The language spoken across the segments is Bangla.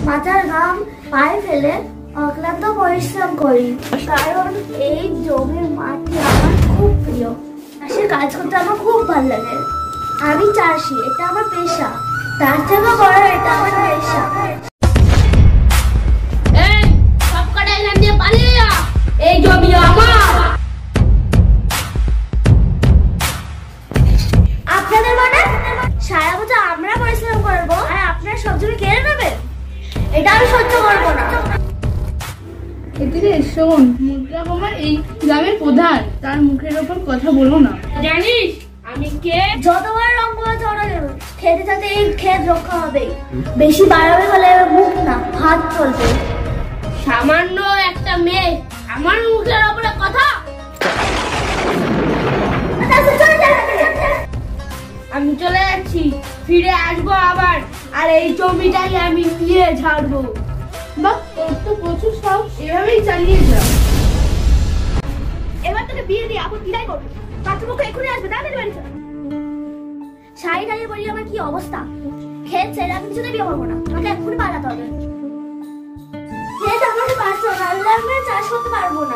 মাথার ঘাম পায়ে ফেলে অক্লান্ত পরিশ্রম করি, কারণ এই জমির মাটি আমার খুব প্রিয়। চাষের কাজ করতে আমার খুব ভালো লাগে। আমি চাষি, এটা আমার পেশা। তার থেকে বড় এটা আমার পেশা। এই জমি আমার। আপনাদের মানে সারা বছর আমরা পরিশ্রম করবো আর আপনারা সব জমি কেড়ে নেবেন? এটা আমি সহ্য করবো না। এদিকে শোন, মুদ্রা কুমার এই গ্রামের প্রধান, তার মুখের ওপর কথা বলো না। জানিস আমি কে? যতবার রং বলা চড়া দেবে, খেতে যাতে এই ক্ষেত রক্ষা হবে। বেশি বাড়াবে বলে মুখ না, হাত চলবে। সামান্য একটা মেয়ে আমার মুখের ওপরে কথা। আমি চলে যাচ্ছি, ফিরে আসবো আবার, আর এই জমিটাই আমি নিয়ে ছাড়বো। বাহ, তোর তো প্রচুর সাহস, এভাবেই চালিয়ে যাও। এবার তোকে বিয়ে দিয়ে আপন বিদায় করবো। পাত্রপক্ষ এক্ষুনি আসবে, তাড়াতাড়ি বাড়ি চল। শাড়ি টাড়ি বলি আমার কি অবস্থা। ক্ষেত ছেড়ে আমি কিছুতে বিয়ে করবো না, আমাকে এক্ষুনি পালাতে হবে। ক্ষেত আমাকে পারছো না, আমি চাষ করতে পারবো না।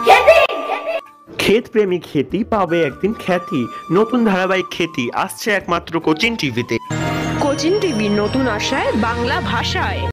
ক্ষেত প্রেমী খ্যাতি পাবে একদিন খ্যাতি। নতুন ধারাবাহিক খ্যাতি আসছে একমাত্র কোচিন টিভিতে। কোচিন টিভি নতুন আশায় বাংলা ভাষায়।